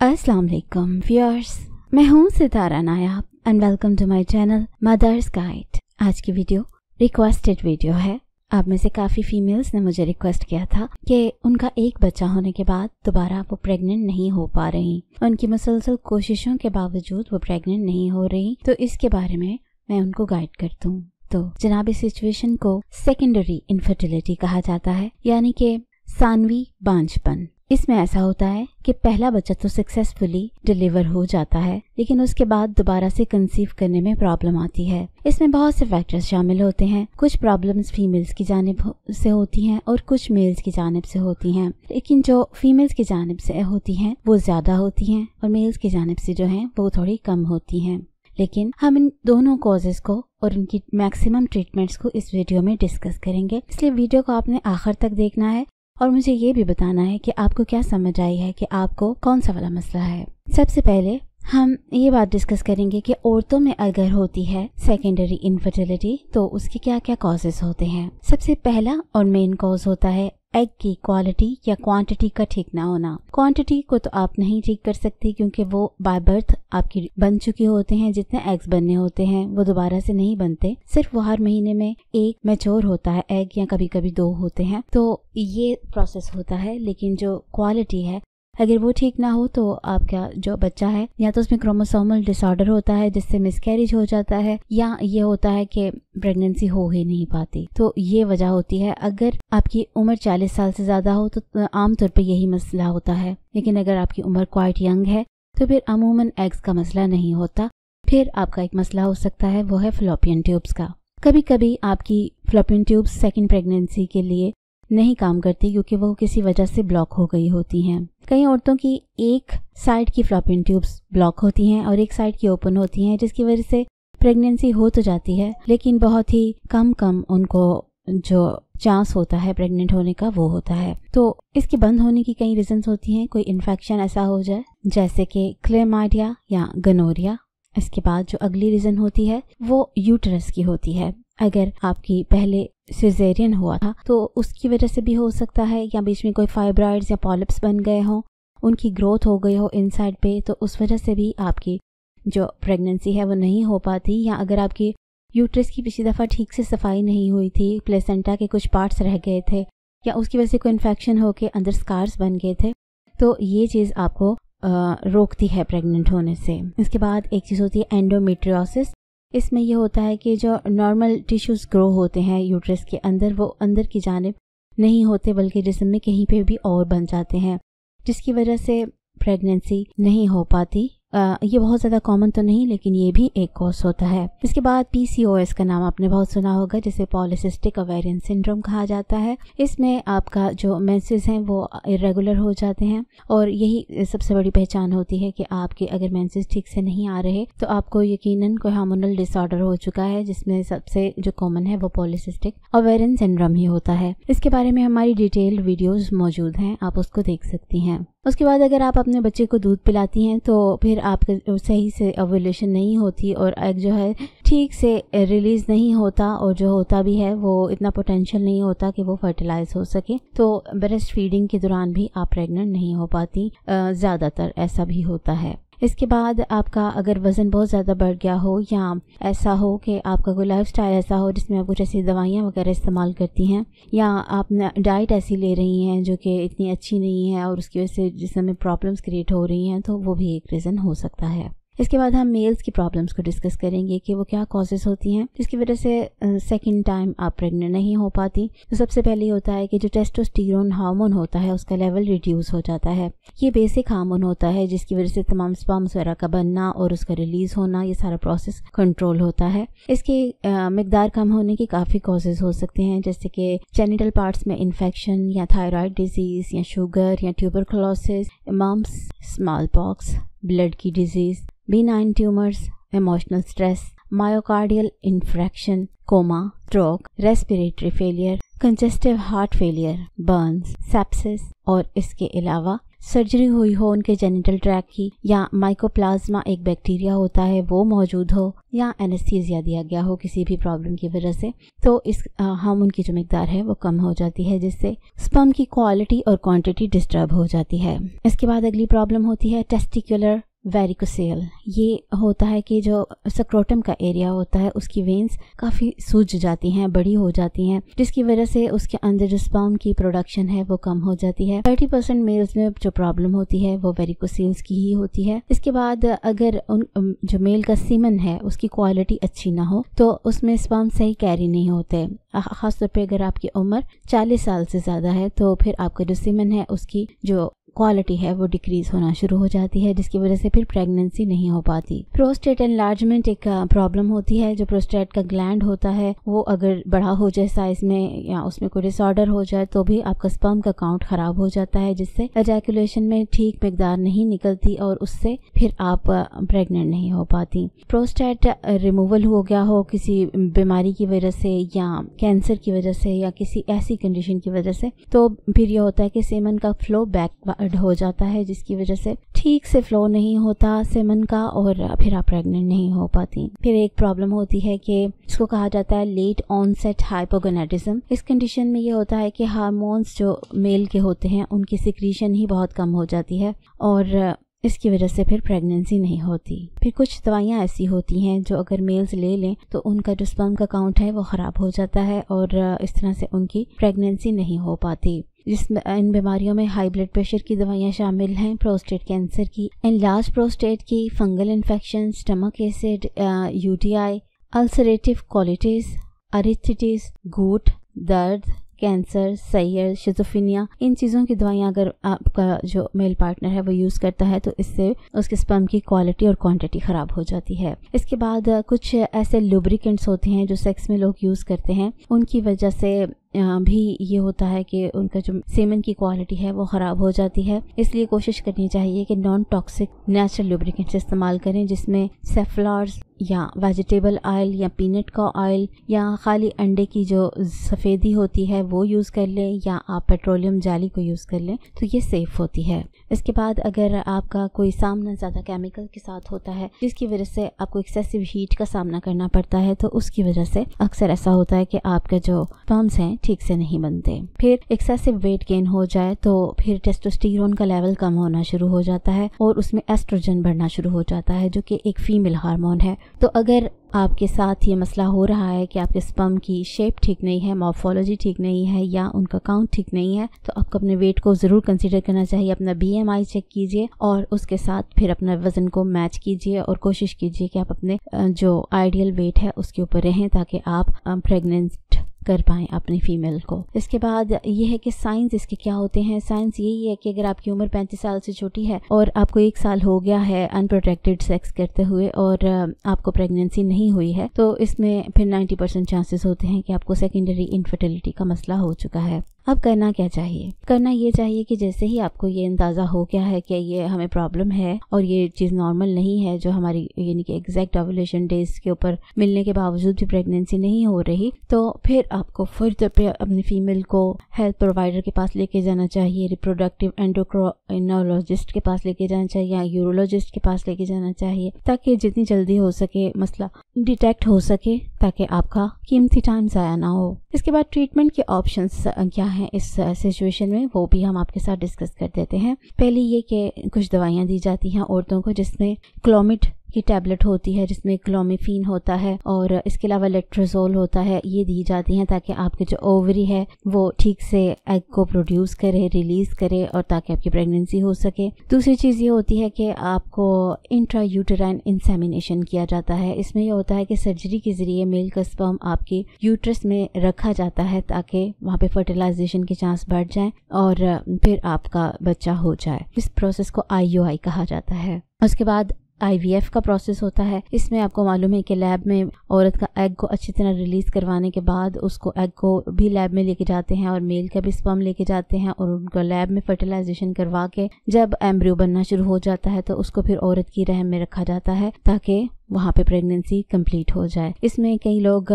अस्सलाम वालेकुम व्यूअर्स, मैं हूँ Sitara Nayab and welcome to my channel mother's guide. आज की वीडियो रिक्वेस्टेड वीडियो है। आप में से काफ़ी फीमेल्स ने मुझे रिक्वेस्ट किया था कि उनका एक बच्चा होने के बाद दोबारा वो प्रेग्नेंट नहीं हो पा रही, उनकी मुसलसल कोशिशों के बावजूद वो प्रेग्नेंट नहीं हो रही, तो इसके बारे में मैं उनको गाइड करती हूँ। तो जनाब, इस सिचुएशन को सेकेंडरी इनफर्टिलिटी कहा जाता है, यानी कि सानवी बांझपन। इसमें ऐसा होता है कि पहला बच्चा तो सक्सेसफुली डिलीवर हो जाता है, लेकिन उसके बाद दोबारा से कंसीव करने में प्रॉब्लम आती है। इसमें बहुत से फैक्टर्स शामिल होते हैं। कुछ प्रॉब्लम्स फीमेल्स की जानिब से होती हैं और कुछ मेल्स की जानिब से होती हैं, लेकिन जो फीमेल्स की जानिब से होती हैं वो ज़्यादा होती हैं और मेल्स की जानिब से जो हैं वो थोड़ी कम होती हैं। लेकिन हम इन दोनों कॉजेज़ को और इनकी मैक्सिमम ट्रीटमेंट्स को इस वीडियो में डिस्कस करेंगे, इसलिए वीडियो को आपने आखिर तक देखना है और मुझे ये भी बताना है कि आपको क्या समझ आई है कि आपको कौन सा वाला मसला है। सबसे पहले हम ये बात डिस्कस करेंगे कि औरतों में अगर होती है सेकेंडरी इनफर्टिलिटी तो उसके क्या क्या कॉजेस होते हैं। सबसे पहला और मेन कॉज होता है एग की क्वालिटी या क्वांटिटी का ठीक ना होना। क्वांटिटी को तो आप नहीं ठीक कर सकती क्योंकि वो बाय बर्थ आपकी बन चुके होते हैं। जितने एग्स बनने होते हैं वो दोबारा से नहीं बनते, सिर्फ वो हर महीने में एक मैच्योर होता है एग, या कभी कभी 2 होते हैं, तो ये प्रोसेस होता है। लेकिन जो क्वालिटी है अगर वो ठीक ना हो तो आपका जो बच्चा है या तो उसमें क्रोमोसोमल डिसऑर्डर होता है जिससे मिसकैरेज हो जाता है, या ये होता है कि प्रेगनेंसी हो ही नहीं पाती। तो ये वजह होती है। अगर आपकी उम्र 40 साल से ज़्यादा हो तो आमतौर पे यही मसला होता है, लेकिन अगर आपकी उम्र क्वाइट यंग है तो फिर अमूमन एग्स का मसला नहीं होता। फिर आपका एक मसला हो सकता है, वो है फ्लोपियन ट्यूब्स का। कभी कभी आपकी फ्लोपियन ट्यूब्स सेकेंड प्रेगनेंसी के लिए नहीं काम करती क्योंकि वो किसी वजह से ब्लॉक हो गई होती हैं। कई औरतों की एक साइड की फ्लोपियन ट्यूब्स ब्लॉक होती हैं और एक साइड की ओपन होती हैं, जिसकी वजह से प्रेगनेंसी हो तो जाती है लेकिन बहुत ही कम उनको जो चांस होता है प्रेग्नेंट होने का वो होता है। तो इसके बंद होने की कई रीजंस होती हैं। कोई इन्फेक्शन ऐसा हो जाए जैसे कि क्लेमाइडिया या गनोरिया। इसके बाद जो अगली रीजन होती है वो यूटरस की होती है। अगर आपकी पहले सिजेरियन हुआ था तो उसकी वजह से भी हो सकता है, या बीच में कोई फाइब्रॉइड्स या पॉलिप्स बन गए हों, उनकी ग्रोथ हो गई हो इनसाइड पे, तो उस वजह से भी आपकी जो प्रेगनेंसी है वो नहीं हो पाती। या अगर आपकी यूट्रस की पिछली दफ़ा ठीक से सफाई नहीं हुई थी, प्लेसेंटा के कुछ पार्ट्स रह गए थे, या उसकी वजह से कोई इन्फेक्शन होकर अंदर स्कार्स बन गए थे, तो ये चीज़ आपको रोकती है प्रेग्नेंट होने से। इसके बाद एक चीज़ होती है एंडोमेट्रियोसिस। इसमें यह होता है कि जो नॉर्मल टिश्यूज़ ग्रो होते हैं यूट्रस के अंदर, वो अंदर की जानिब नहीं होते बल्कि जिस्म में कहीं पे भी और बन जाते हैं, जिसकी वजह से प्रेगनेंसी नहीं हो पाती। ये बहुत ज़्यादा कॉमन तो नहीं, लेकिन ये भी एक कॉज होता है। इसके बाद PCOS का नाम आपने बहुत सुना होगा, जिसे पॉलीसिस्टिक ओवेरियन सिंड्रोम कहा जाता है। इसमें आपका जो मेंसेस हैं वो इरेगुलर हो जाते हैं और यही सबसे बड़ी पहचान होती है कि आपके अगर मेंसेस ठीक से नहीं आ रहे तो आपको यकीनन कोई हार्मोनल डिसऑर्डर हो चुका है, जिसमें सबसे जो कॉमन है वो पॉलीसिस्टिक ओवेरियन सिंड्रोम ही होता है। इसके बारे में हमारी डिटेल्ड वीडियोज़ मौजूद हैं, आप उसको देख सकती हैं। उसके बाद अगर आप अपने बच्चे को दूध पिलाती हैं तो फिर आपके सही से ओव्यूलेशन नहीं होती और एग जो है ठीक से रिलीज़ नहीं होता, और जो होता भी है वो इतना पोटेंशियल नहीं होता कि वो फर्टिलाइज हो सके। तो ब्रेस्ट फीडिंग के दौरान भी आप प्रेग्नेंट नहीं हो पाती, ज़्यादातर ऐसा भी होता है। इसके बाद आपका अगर वज़न बहुत ज़्यादा बढ़ गया हो, या ऐसा हो कि आपका कोई लाइफस्टाइल ऐसा हो जिसमें आप कुछ ऐसी दवाइयाँ वगैरह इस्तेमाल करती हैं, या आप डाइट ऐसी ले रही हैं जो कि इतनी अच्छी नहीं है और उसकी वजह से जिसमें प्रॉब्लम्स क्रिएट हो रही हैं, तो वो भी एक रीज़न हो सकता है। इसके बाद हम मेल्स की प्रॉब्लम्स को डिस्कस करेंगे कि वो क्या कॉजेस होती हैं जिसकी वजह से सेकंड टाइम आप प्रेग्नेंट नहीं हो पाती। तो सबसे पहले होता है कि जो टेस्टोस्टेरोन हार्मोन होता है उसका लेवल रिड्यूस हो जाता है। ये बेसिक हार्मोन होता है जिसकी वजह से तमाम स्पर्म्स वगैरह का बनना और उसका रिलीज होना, ये सारा प्रोसेस कंट्रोल होता है। इसके मिकदार कम होने के काफ़ी कॉजेज हो सकते हैं, जैसे कि जेनिटल पार्ट्स में इन्फेक्शन, या थायराइड डिजीज, या शुगर, या tuberculosis, mumps, smallpox, blood की disease, benign tumors, emotional stress, myocardial infarction, coma, stroke, respiratory failure, congestive heart failure, burns, sepsis, और इसके अलावा सर्जरी हुई हो उनके जेनिटल ट्रैक्ट की, या माइकोप्लाज्मा एक बैक्टीरिया होता है वो मौजूद हो, या एनेस्थीसिया दिया गया हो किसी भी प्रॉब्लम की वजह से, तो इस हार्मोन की जो मिकदार है वो कम हो जाती है, जिससे स्पर्म की क्वालिटी और क्वांटिटी डिस्टर्ब हो जाती है। इसके बाद अगली प्रॉब्लम होती है टेस्टिकुलर वेरिकोसेल। ये होता है कि जो सक्रोटम का एरिया होता है उसकी वेन्स काफ़ी सूज जाती हैं, बड़ी हो जाती हैं, जिसकी वजह से उसके अंदर जो स्पर्म की प्रोडक्शन है वो कम हो जाती है। 30% मेल्स में जो प्रॉब्लम होती है वो वेरिकोसेल्स की ही होती है। इसके बाद अगर जो मेल का सीमन है उसकी क्वालिटी अच्छी ना हो तो उसमें स्पर्म सही कैरी नहीं होते। खासतौर पे अगर आपकी उम्र 40 साल से ज़्यादा है तो फिर आपका जो सीमन है उसकी जो क्वालिटी है वो डिक्रीज होना शुरू हो जाती है, जिसकी वजह से फिर प्रेगनेंसी नहीं हो पाती। प्रोस्टेट एनलार्जमेंट एक प्रॉब्लम होती है। जो प्रोस्टेट का ग्लैंड होता है वो अगर बड़ा हो जाए साइज में या उसमें कोई डिसऑर्डर हो जाए तो भी आपका स्पर्म का काउंट खराब हो जाता है, जिससे एजैकुलेशन में ठीक मिकदार नहीं निकलती और उससे फिर आप प्रेग्नेंट नहीं हो पाती। प्रोस्टेट रिमूवल हो गया हो किसी बीमारी की वजह से या कैंसर की वजह से या किसी ऐसी कंडीशन की वजह से, तो फिर ये होता है कि सेमन का फ्लो बैकवर्ड हो जाता है, जिसकी वजह से ठीक से फ्लो नहीं होता सेमन का और फिर आप प्रेग्नेंट नहीं हो पाती। फिर एक प्रॉब्लम होती है कि इसको कहा जाता है लेट ऑनसेट हाइपोगोनेटिज्म। इस कंडीशन में ये होता है कि हार्मोन्स जो मेल के होते हैं उनकी सिक्रीशन ही बहुत कम हो जाती है और इसकी वजह से फिर प्रेगनेंसी नहीं होती। फिर कुछ दवाइयाँ ऐसी होती हैं जो अगर मेल्स ले लें तो उनका जो स्पर्म का काउंट है वो ख़राब हो जाता है और इस तरह से उनकी प्रेगनेंसी नहीं हो पाती। जिसमें इन बीमारियों में हाई ब्लड प्रेशर की दवाइयाँ शामिल हैं, प्रोस्टेट कैंसर की, एनलार्ज प्रोस्टेट की, fungal infection, stomach acid, UTI, ulcerative colitis, arthritis, gout, दर्द, कैंसर, सैयर, शिज़ोफ्रेनिया, इन चीज़ों की दवाइयाँ अगर आपका जो मेल पार्टनर है वो यूज़ करता है तो इससे उसके स्पर्म की क्वालिटी और क्वांटिटी ख़राब हो जाती है। इसके बाद कुछ ऐसे लुब्रिकेंट्स होते हैं जो सेक्स में लोग यूज़ करते हैं, उनकी वजह से भी ये होता है कि उनका जो सेमन की क्वालिटी है वो ख़राब हो जाती है। इसलिए कोशिश करनी चाहिए कि नॉन टॉक्सिक नेचुरल लुब्रिकेंट्स इस्तेमाल करें, जिसमें सेफ्लॉर्स या वेजिटेबल ऑयल या पीनट का ऑयल या खाली अंडे की जो सफ़ेदी होती है वो यूज़ कर लें या आप पेट्रोलियम जाली को यूज़ कर लें तो ये सेफ़ होती है। इसके बाद अगर आपका कोई सामना ज़्यादा केमिकल के साथ होता है जिसकी वजह से आपको एक्सेसिव हीट का सामना करना पड़ता है तो उसकी वजह से अक्सर ऐसा होता है कि आपके जो स्पर्म्स हैं ठीक से नहीं बनते। फिर एक्सेसिव वेट गेन हो जाए तो फिर टेस्टोस्टेरोन का लेवल कम होना शुरू हो जाता है और उसमें एस्ट्रोजन बढ़ना शुरू हो जाता है जो कि एक फीमेल हार्मोन है। तो अगर आपके साथ ये मसला हो रहा है कि आपके स्पर्म की शेप ठीक नहीं है, मॉर्फोलॉजी ठीक नहीं है या उनका काउंट ठीक नहीं है, तो आपको अपने वेट को ज़रूर कंसीडर करना चाहिए। अपना BMI चेक कीजिए और उसके साथ फिर अपना वज़न को मैच कीजिए और कोशिश कीजिए कि आप अपने जो आइडियल वेट है उसके ऊपर रहें ताकि आप प्रेग्नेंट कर पाएँ अपनी फीमेल को। इसके बाद ये है कि साइंस इसके क्या होते हैं। साइंस यही है कि अगर आपकी उम्र 35 साल से छोटी है और आपको 1 साल हो गया है अनप्रोटेक्टेड सेक्स करते हुए और आपको प्रेगनेंसी नहीं हुई है तो इसमें फिर 90% चांसेस होते हैं कि आपको सेकेंडरी इनफर्टिलिटी का मसला हो चुका है। अब करना क्या चाहिए? करना ये चाहिए कि जैसे ही आपको ये अंदाज़ा हो गया है कि ये हमें प्रॉब्लम है और ये चीज़ नॉर्मल नहीं है, जो हमारी यानी कि एग्जैक्ट ओव्यूलेशन डेज के ऊपर मिलने के बावजूद भी प्रेगनेंसी नहीं हो रही, तो फिर आपको फर्दर पे अपनी फीमेल को हेल्थ प्रोवाइडर के पास लेके जाना चाहिए, रिप्रोडक्टिव एंडोक्राइनोलॉजिस्ट के पास लेके जाना चाहिए या यूरोलॉजिस्ट के पास लेके जाना चाहिए ताकि जितनी जल्दी हो सके मसला डिटेक्ट हो सके ताकि आपका कीमती टाइम ज़ाया ना हो। इसके बाद ट्रीटमेंट के ऑप्शंस क्या हैं इस सिचुएशन में वो भी हम आपके साथ डिस्कस कर देते हैं। पहले ये कि कुछ दवाइयाँ दी जाती हैं औरतों को जिसमें क्लोमिड की टैबलेट होती है जिसमें क्लोमिफीन होता है और इसके अलावा लेट्रोजोल होता है, ये दी जाती हैं ताकि आपके जो ओवरी है वो ठीक से एग को प्रोड्यूस करे, रिलीज़ करे और ताकि आपकी प्रेगनेंसी हो सके। दूसरी चीज़ ये होती है कि आपको इंट्रायूटेराइन इंसेमिनेशन किया जाता है। इसमें ये होता है कि सर्जरी के ज़रिए मेल का स्पर्म आपके यूट्रस में रखा जाता है ताकि वहाँ पे फर्टिलाइजेशन के चांस बढ़ जाएं और फिर आपका बच्चा हो जाए। इस प्रोसेस को IUI कहा जाता है। उसके बाद IVF का प्रोसेस होता है। इसमें आपको मालूम है कि लैब में औरत का एग को अच्छी तरह रिलीज़ करवाने के बाद उसको एग को भी लैब में लेके जाते हैं और मेल का भी स्पर्म लेके जाते हैं और उनको लैब में फर्टिलाइजेशन करवा के जब एम्ब्रियो बनना शुरू हो जाता है तो उसको फिर औरत की रहम में रखा जाता है ताकि वहाँ पे प्रेगनेंसी कंप्लीट हो जाए। इसमें कई लोग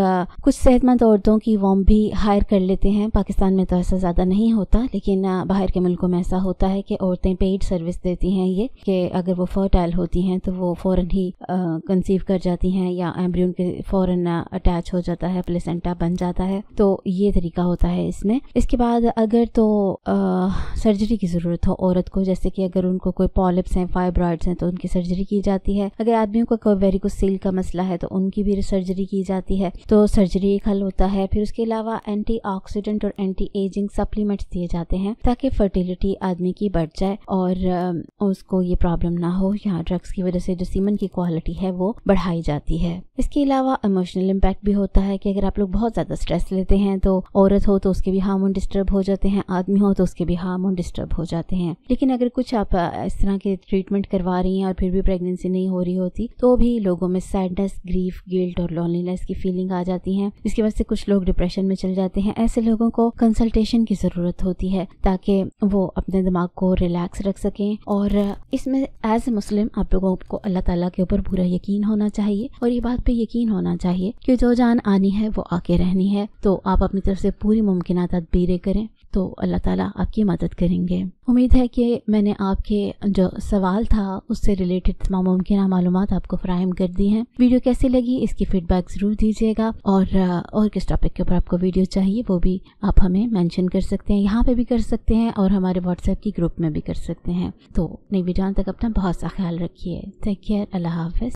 कुछ सेहतमंद औरतों की वॉर्म भी हायर कर लेते हैं। पाकिस्तान में तो ऐसा ज़्यादा नहीं होता, लेकिन बाहर के मुल्कों में ऐसा होता है कि औरतें पेड सर्विस देती हैं ये, कि अगर वो फर्टाइल होती हैं तो वो फ़ौरन ही कंसीव कर जाती हैं या एम्ब्रियन के फ़ौरन अटैच हो जाता है, प्लेसेंटा बन जाता है। तो ये तरीका होता है इसमें। इसके बाद अगर तो सर्जरी की ज़रूरत हो औरत को, जैसे कि अगर उनको कोई पॉलिप्स हैं, फाइब्रॉइड्स हैं, तो उनकी सर्जरी की जाती है। अगर आदमियों को कोई वेरिकोसील का मसला है तो उनकी भी सर्जरी की जाती है, तो सर्जरी एक हल होता है। फिर उसके अलावा एंटीऑक्सीडेंट और एंटी एजिंग सप्लीमेंट्स दिए जाते हैं ताकि फर्टिलिटी आदमी की बढ़ जाए और उसको ये प्रॉब्लम ना हो, या ड्रग्स की वजह से जो सीमन की क्वालिटी है वो बढ़ाई जाती है। इसके अलावा इमोशनल इम्पैक्ट भी होता है कि अगर आप लोग बहुत ज़्यादा स्ट्रेस लेते हैं तो औरत हो तो उसके भी हार्मोन डिस्टर्ब हो जाते हैं, आदमी हो तो उसके भी हार्मोन डिस्टर्ब हो जाते हैं। लेकिन अगर कुछ आप इस तरह के ट्रीटमेंट करवा रही हैं और फिर भी प्रेगनेंसी नहीं हो रही होती, तो भी लोगों में सैडनेस, ग्रीफ, गिल्ट और लोनलीनेस की फीलिंग आ जाती है, जिसकी वजह से कुछ लोग डिप्रेशन में चल जाते हैं। ऐसे लोगों को कंसल्टेशन की ज़रूरत होती है ताकि वो अपने दिमाग को रिलैक्स रख सकें। और इसमें एज ए मुस्लिम आप लोगों को अल्लाह ताला के ऊपर पूरा यकीन होना चाहिए और ये बात पे यकीन होना चाहिए कि जो जान आनी है वो आके रहनी है। तो आप अपनी तरफ से पूरी मुमकिन तदबीरें करें तो अल्लाह ताला आपकी मदद करेंगे। उम्मीद है कि मैंने आपके जो सवाल था उससे रिलेटेड तमाम मुमकिन मालूमात आपको फराहम कर दी हैं। वीडियो कैसी लगी इसकी फीडबैक ज़रूर दीजिएगा और किस टॉपिक के ऊपर आपको वीडियो चाहिए वो भी आप हमें मेंशन कर सकते हैं, यहाँ पे भी कर सकते हैं और हमारे व्हाट्सएप की ग्रुप में भी कर सकते हैं। तो नई वीडियो तक अपना बहुत सा ख्याल रखिए। टेक केयर, अल्लाह हाफ़िज़।